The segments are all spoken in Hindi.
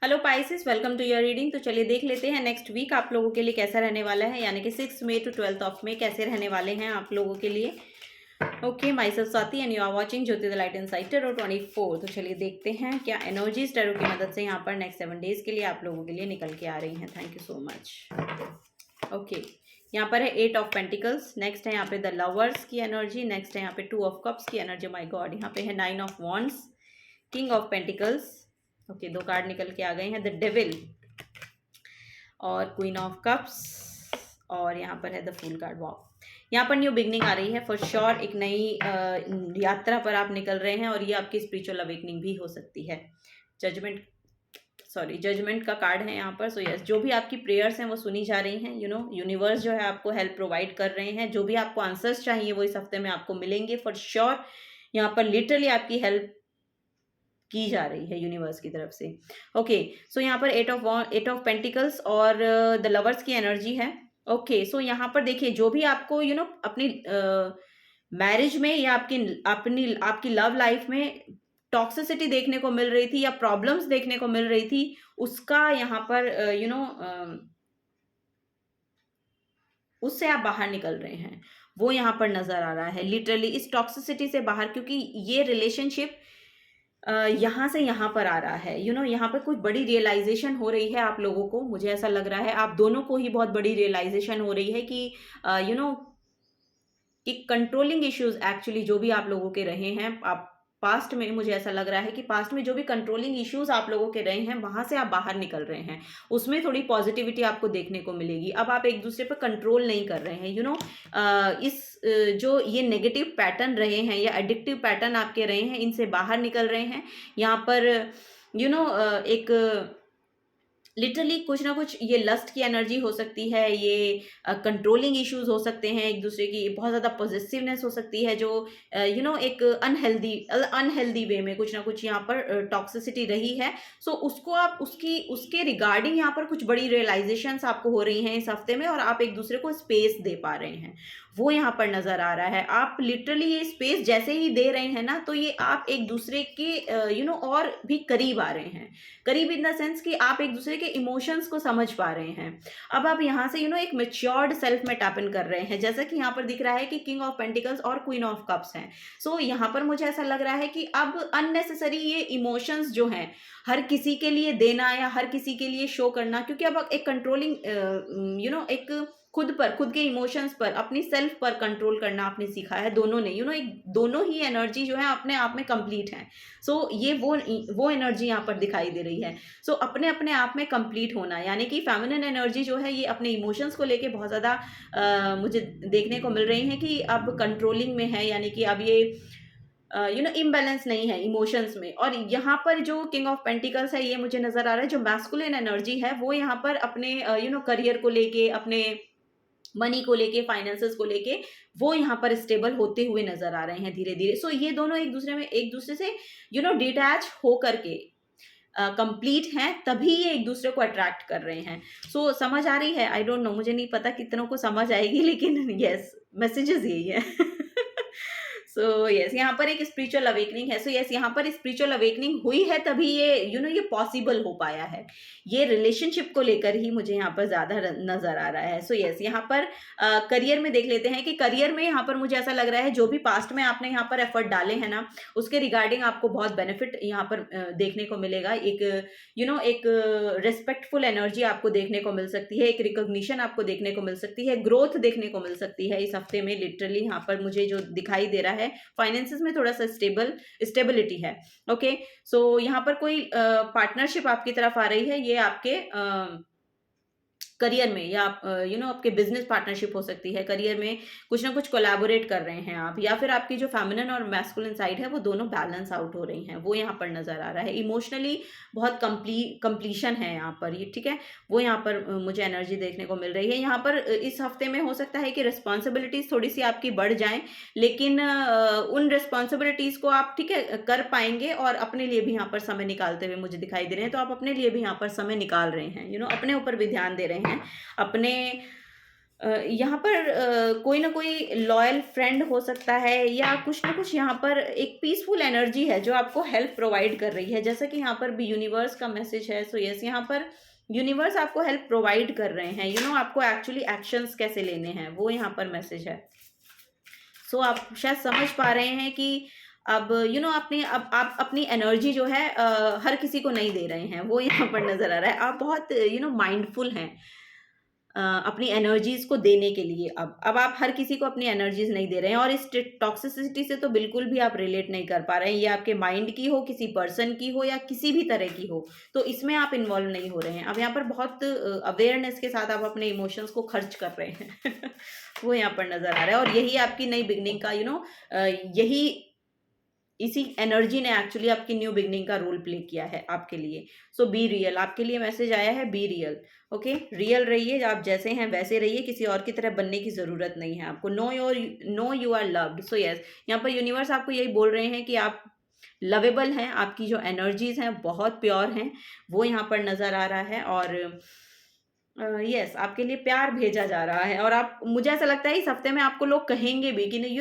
Hello Pisces, welcome to your reading. तो चलिए देख लेते हैं नेक्स्ट वीक आप लोगों के लिए कैसा रहने वाला है, यानी कि 6 मई टू 12 ऑफ मई कैसे रहने वाले हैं आप लोगों के लिए। Okay, myself Swati and you are watching Jyoti the light inside tarot 24। तो चलिए देखते हैं क्या एनर्जीज टैरो की मदद से यहाँ पर नेक्स्ट 7 डेज के लिए आप लोगों के लिए निकल के आ रही हैं। Thank you so much. Okay, यहाँ पर है 8 ऑफ पेंटिकल्स, नेक्स्ट है यहाँ पे द लवर्स की एनर्जी, नेक्स्ट है यहाँ पे 2 ऑफ कप्स की एनर्जी। माय गॉड, यहाँ पे है 9 of wands, king of pentacles. Okay, दो कार्ड निकल के आ गए हैं, द डेविल और क्वीन ऑफ कप्स, और यहाँ पर है द फूल कार्ड। वाओ, यहाँ पर न्यू बिगनिंग आ रही है फॉर श्योर। एक नई यात्रा पर आप निकल रहे हैं और ये आपकी स्पिरिचुअल अवेकनिंग भी हो सकती है। जजमेंट का कार्ड है यहाँ पर। सो यस, जो भी आपकी प्रेयर्स हैं वो सुनी जा रही हैं। यूनिवर्स जो है आपको हेल्प प्रोवाइड कर रहे हैं। जो भी आपको आंसर्स चाहिए वो इस हफ्ते में आपको मिलेंगे फॉर श्योर। यहाँ पर लिटरली आपकी हेल्प की जा रही है यूनिवर्स की तरफ से। ओके, सो यहाँ पर एट ऑफ पेंटिकल्स और द लवर्स की एनर्जी है। ओके, सो यहाँ पर देखिए, जो भी आपको अपनी मैरिज में या आपकी लव लाइफ में टॉक्सिसिटी देखने को मिल रही थी या प्रॉब्लम्स देखने को मिल रही थी, उसका यहाँ पर उससे आप बाहर निकल रहे हैं, वो यहाँ पर नजर आ रहा है लिटरली इस टॉक्सिसिटी से बाहर। क्योंकि ये रिलेशनशिप यहाँ से यहाँ पर आ रहा है। यहाँ पर कुछ बड़ी रियलाइजेशन हो रही है आप लोगों को। मुझे ऐसा लग रहा है आप दोनों को ही बहुत बड़ी रियलाइजेशन हो रही है कि कि कंट्रोलिंग इश्यूज एक्चुअली जो भी आप लोगों के रहे हैं, आप पास्ट में, मुझे ऐसा लग रहा है कि पास्ट में जो भी कंट्रोलिंग इश्यूज आप लोगों के रहे हैं वहां से आप बाहर निकल रहे हैं। उसमें थोड़ी पॉजिटिविटी आपको देखने को मिलेगी। अब आप एक दूसरे पर कंट्रोल नहीं कर रहे हैं। जो ये नेगेटिव पैटर्न रहे हैं या एडिक्टिव पैटर्न आपके रहे हैं, इनसे बाहर निकल रहे हैं। यहाँ पर एक लिटरली कुछ ना कुछ, ये लस्ट की एनर्जी हो सकती है, ये कंट्रोलिंग इश्यूज हो सकते हैं एक दूसरे की, बहुत ज़्यादा पॉजिटिवनेस हो सकती है, जो एक अनहेल्दी वे में कुछ ना कुछ यहाँ पर टॉक्सिसिटी रही है। सो उसको आप उसके रिगार्डिंग यहाँ पर कुछ बड़ी रियलाइजेशंस आपको हो रही हैं इस हफ्ते में, और आप एक दूसरे को स्पेस दे पा रहे हैं, वो यहाँ पर नजर आ रहा है। आप लिटरली ये स्पेस जैसे ही दे रहे हैं ना, तो ये आप एक दूसरे के और भी करीब आ रहे हैं। करीब इन द सेंस कि आप एक दूसरे के इमोशंस को समझ पा रहे हैं। अब आप यहाँ से एक मेच्योर्ड सेल्फ में टैप इन कर रहे हैं, जैसा कि यहाँ पर दिख रहा है कि किंग ऑफ पेंटिकल्स और क्वीन ऑफ कप्स हैं। सो यहाँ पर मुझे ऐसा लग रहा है कि अब अननेसेसरी ये इमोशंस जो हैं हर किसी के लिए देना या हर किसी के लिए शो करना, क्योंकि अब एक कंट्रोलिंग एक खुद के इमोशंस पर, अपनी सेल्फ पर कंट्रोल करना आपने सीखा है दोनों ने। एक दोनों ही एनर्जी जो है अपने आप में कंप्लीट है। सो ये वो एनर्जी यहाँ पर दिखाई दे रही है। सो अपने अपने आप में कंप्लीट होना, यानी कि फेमिनिन एनर्जी जो है ये अपने इमोशंस को लेके बहुत ज़्यादा मुझे देखने को मिल रही है कि अब कंट्रोलिंग में है, यानी कि अब ये इम्बैलेंस नहीं है इमोशंस में। और यहाँ पर जो किंग ऑफ पेंटिकल्स है, ये मुझे नजर आ रहा है जो मैस्कुलिन एनर्जी है, वो यहाँ पर अपने करियर को लेके, अपने मनी को लेके, फाइनेंसेस को लेके, वो यहाँ पर स्टेबल होते हुए नजर आ रहे हैं धीरे धीरे। सो ये दोनों एक दूसरे से डिटैच हो करके कंप्लीट हैं, तभी ये एक दूसरे को अट्रैक्ट कर रहे हैं। सो समझ आ रही है? आई डोंट नो, मुझे नहीं पता कितनों को समझ आएगी, लेकिन यस, मैसेजेस यही है। सो यस, यहाँ पर एक स्पिरिचुअल अवेकनिंग है। सो यस, यहाँ पर स्पिरिचुअल अवेकनिंग हुई है, तभी ये ये पॉसिबल हो पाया है। ये रिलेशनशिप को लेकर ही मुझे यहाँ पर ज्यादा नजर आ रहा है। सो यस, यहाँ पर करियर में देख लेते हैं कि करियर में यहाँ पर मुझे ऐसा लग रहा है जो भी पास्ट में आपने यहाँ पर एफर्ट डाले हैं ना, उसके रिगार्डिंग आपको बहुत बेनिफिट यहाँ पर देखने को मिलेगा। एक एक रिस्पेक्टफुल एनर्जी आपको देखने को मिल सकती है, एक रिकॉग्निशन आपको देखने को मिल सकती है, ग्रोथ देखने को मिल सकती है इस हफ्ते में। लिटरली यहाँ पर मुझे जो दिखाई दे रहा है, फाइनेंसेस में थोड़ा सा स्टेबिलिटी है। ओके, सो यहाँ पर कोई पार्टनरशिप आपकी तरफ आ रही है, ये आपके करियर में, या आप आपके बिजनेस पार्टनरशिप हो सकती है। करियर में कुछ ना कुछ कोलैबोरेट कर रहे हैं आप, या फिर आपकी जो फेमिनिन और मैस्कुलिन साइड है वो दोनों बैलेंस आउट हो रही हैं, वो यहाँ पर नजर आ रहा है। इमोशनली बहुत कंप्लीशन है यहाँ पर, ये ठीक है, वो यहाँ पर मुझे एनर्जी देखने को मिल रही है। यहाँ पर इस हफ्ते में हो सकता है कि रिस्पॉन्सिबिलिटीज थोड़ी सी आपकी बढ़ जाएं, लेकिन उन रिस्पॉन्सिबिलिटीज को आप ठीक है कर पाएंगे, और अपने लिए भी यहाँ पर समय निकालते हुए मुझे दिखाई दे रहे हैं। तो आप अपने लिए भी यहाँ पर समय निकाल रहे हैं, अपने ऊपर भी ध्यान दे रहे हैं, अपने यहाँ पर कोई ना कोई लॉयल फ्रेंड हो सकता है, या कुछ ना कुछ यहाँ पर एक पीसफुल एनर्जी है जो आपको हेल्प प्रोवाइड कर रही है, जैसा कि यहाँ पर भी यूनिवर्स का मैसेज है। सो यस, यहाँ पर यूनिवर्स आपको हेल्प प्रोवाइड कर रहे हैं, आपको एक्चुअली एक्शंस कैसे लेने हैं वो यहाँ पर मैसेज है। सो आप शायद समझ पा रहे हैं कि अब अपनी अब आप अपनी एनर्जी जो है हर किसी को नहीं दे रहे हैं, वो यहाँ पर नज़र आ रहा है। आप बहुत माइंडफुल हैं अपनी एनर्जीज को देने के लिए। अब आप हर किसी को अपनी एनर्जीज नहीं दे रहे हैं, और इस टॉक्सिसिटी से तो बिल्कुल भी आप रिलेट नहीं कर पा रहे हैं। ये आपके माइंड की हो, किसी पर्सन की हो, या किसी भी तरह की हो, तो इसमें आप इन्वॉल्व नहीं हो रहे हैं। अब यहाँ पर बहुत अवेयरनेस के साथ आप अपने इमोशंस को खर्च कर रहे हैं वो यहाँ पर नजर आ रहा है, और यही आपकी नई बिगनिंग का यही इसी एनर्जी ने एक्चुअली आपकी न्यू बिगनिंग का रोल प्ले किया है आपके लिए। सो बी रियल, आपके लिए मैसेज आया है, बी रियल। ओके, रियल रहिए, आप जैसे हैं वैसे रहिए, किसी और की तरह बनने की ज़रूरत नहीं है आपको। No you are loved. So yes, यहाँ पर यूनिवर्स आपको यही बोल रहे हैं कि आप लवेबल हैं, आपकी जो एनर्जीज हैं बहुत प्योर हैं, वो यहाँ पर नज़र आ रहा है। और यस, आपके लिए प्यार भेजा जा रहा है, और आप, मुझे ऐसा लगता है इस हफ्ते में आपको लोग कहेंगे भी कि नहीं,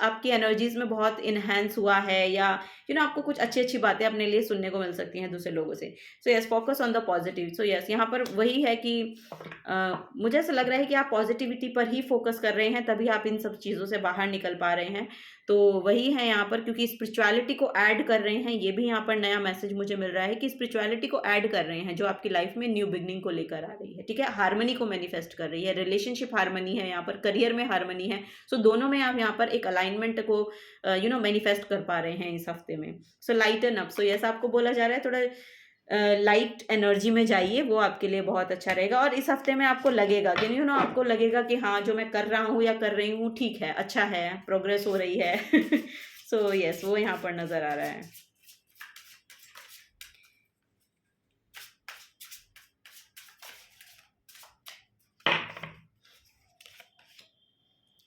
आपकी एनर्जीज में बहुत इनहेंस हुआ है, या आपको कुछ अच्छी अच्छी बातें अपने लिए सुनने को मिल सकती हैं दूसरे लोगों से। So yes, focus on the positive. So yes, यहाँ पर वही है कि मुझे ऐसा लग रहा है कि आप पॉजिटिविटी पर ही फोकस कर रहे हैं, तभी आप इन सब चीज़ों से बाहर निकल पा रहे हैं। तो वही है यहाँ पर, क्योंकि स्पिरिचुअलिटी को ऐड कर रहे हैं, ये भी यहाँ पर नया मैसेज मुझे मिल रहा है कि स्पिरिचुअलिटी को ऐड कर रहे हैं, जो आपकी लाइफ में न्यू बिगनिंग को लेकर आ रही है। ठीक है, हार्मनी को मैनिफेस्ट कर रही है, रिलेशनशिप हार्मनी है यहाँ पर, करियर में हार्मनी है। सो दोनों में आप यहाँ पर एक अलाइनमेंट को मैनिफेस्ट कर पा रहे हैं इस हफ्ते में। सो लाइटन अप। सो यस, आपको बोला जा रहा है थोड़ा लाइट एनर्जी में जाइए, वो आपके लिए बहुत अच्छा रहेगा। और इस हफ्ते में आपको लगेगा कि आपको लगेगा कि हाँ, जो मैं कर रहा हूँ या कर रही हूँ ठीक है, अच्छा है, प्रोग्रेस हो रही है सो यस, वो यहाँ पर नजर आ रहा है।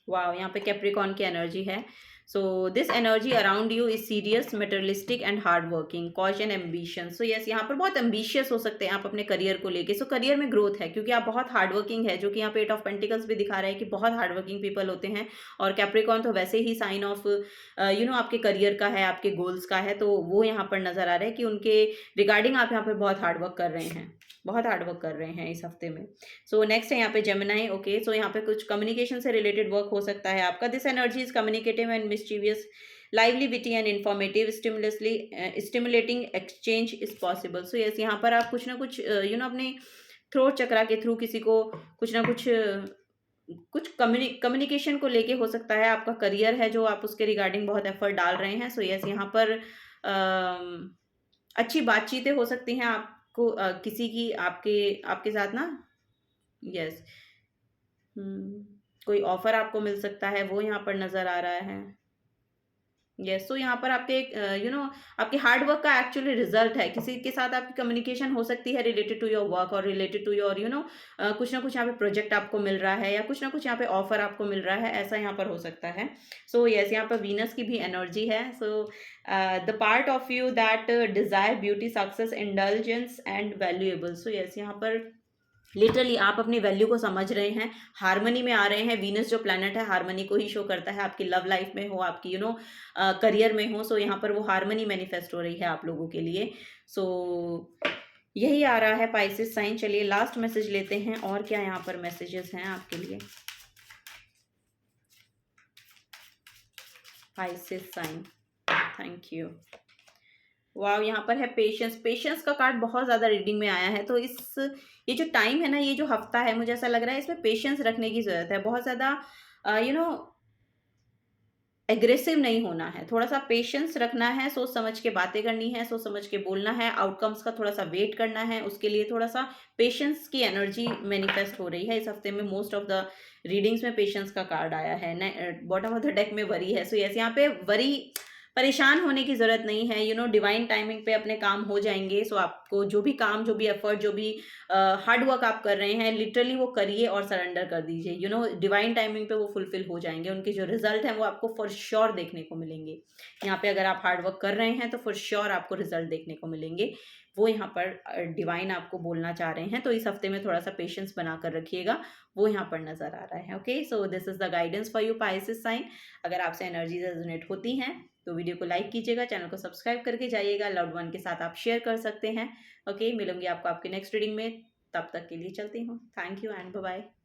वाह, यहाँ पे कैप्रिकॉन की एनर्जी है। So this energy around you is serious, materialistic and hard working, cause and ambition. So yes, यहाँ पर बहुत एम्बिशियस हो सकते हैं आप अपने करियर को लेके। सो करियर में ग्रोथ है, क्योंकि आप बहुत हार्ड वर्किंग है, जो कि यहाँ पे 8 ऑफ पेंटिकल्स भी दिखा रहा है कि बहुत हार्ड वर्किंग पीपल होते हैं। और कैप्रिकॉन तो वैसे ही साइन ऑफ आपके करियर का है, आपके गोल्स का है, तो वो यहाँ पर नजर आ रहा है कि उनके रिगार्डिंग आप यहाँ पर बहुत हार्ड वर्क कर रहे हैं, बहुत हार्ड वर्क कर रहे हैं इस हफ्ते में। सो नेक्स्ट है यहाँ पे जेमिनाई। ओके, सो यहाँ पे कुछ कम्युनिकेशन से रिलेटेड वर्क हो सकता है आपका। This energy is communicative and mischievous, lively, witty and informative, stimulating exchange is possible. So yes, यहाँ पर आप कुछ ना कुछ अपने थ्रोट चक्रा के थ्रू किसी को कुछ ना कुछ कम्युनिकेशन को लेके हो सकता है। आपका करियर है जो आप उसके रिगार्डिंग बहुत एफर्ट डाल रहे हैं। सो यस, यहाँ पर अच्छी बातचीतें हो सकती हैं आपको किसी की आपके आपके साथ ना। यस, कोई ऑफर आपको मिल सकता है, वो यहाँ पर नजर आ रहा है। यस, सो यहाँ पर आपके आपके हार्ड वर्क का एक्चुअली रिजल्ट है। किसी के साथ आपकी कम्युनिकेशन हो सकती है रिलेटेड टू योर वर्क, और रिलेटेड टू योर कुछ ना कुछ यहाँ पे प्रोजेक्ट आपको मिल रहा है, या कुछ ना कुछ यहाँ पे ऑफर आपको मिल रहा है, ऐसा यहाँ पर हो सकता है। सो यस, यहाँ पर वीनस की भी एनर्जी है। So the part of you that desire beauty, success, indulgence and valuable. So yes, यहाँ पर लिटरली आप अपनी वैल्यू को समझ रहे हैं, हार्मनी में आ रहे हैं। वीनस जो प्लैनेट है हार्मनी को ही शो करता है, आपकी लव लाइफ में हो, आपकी करियर में हो। सो यहाँ पर वो हार्मनी मैनिफेस्ट हो रही है आप लोगों के लिए। सो यही आ रहा है पाइसेस साइन। चलिए लास्ट मैसेज लेते हैं, और क्या यहाँ पर मैसेजेस हैं आपके लिए। Pisces sign, thank you. वाह, यहाँ पर है पेशेंस। पेशेंस का कार्ड बहुत ज़्यादा रीडिंग में आया है, तो ये जो टाइम है ना, ये जो हफ्ता है, मुझे ऐसा लग रहा है इसमें पेशेंस रखने की ज़रूरत है। बहुत ज़्यादा एग्रेसिव नहीं होना है, थोड़ा सा पेशेंस रखना है, सोच समझ के बातें करनी है, सोच समझ के बोलना है, आउटकम्स का थोड़ा सा वेट करना है, उसके लिए थोड़ा सा पेशेंस की एनर्जी मैनिफेस्ट हो रही है इस हफ्ते में। मोस्ट ऑफ द रीडिंग्स में पेशेंस का कार्ड आया है। बॉटम ऑफ द डेक में वरी है। सो यस, यहाँ पे वरी परेशान होने की ज़रूरत नहीं है, डिवाइन टाइमिंग पे अपने काम हो जाएँगे। सो आपको जो भी काम, जो भी एफर्ट, जो भी हार्ड वर्क आप कर रहे हैं, लिटरली वो करिए और सरेंडर कर दीजिए। डिवाइन टाइमिंग पे वो फुलफिल हो जाएँगे। उनके जो रिज़ल्ट हैं वो आपको फॉर श्योर देखने को मिलेंगे। यहाँ पे अगर आप हार्ड वर्क कर रहे हैं तो फॉर श्योर आपको रिज़ल्ट देखने को मिलेंगे। वो यहाँ पर डिवाइन आपको बोलना चाह रहे हैं, तो इस हफ्ते में थोड़ा-सा पेशेंस बनाकर रखिएगा, वो यहाँ पर नज़र आ रहा है। Okay, so this is the guidance for you Pisces sign. अगर आपसे एनर्जीज़ रेज़ोनेट होती हैं तो वीडियो को लाइक कीजिएगा, चैनल को सब्सक्राइब करके जाइएगा, लव्ड वन के साथ आप शेयर कर सकते हैं। ओके, मिलूँगी आपको आपके नेक्स्ट रीडिंग में, तब तक के लिए चलती हूँ। Thank you and bye bye.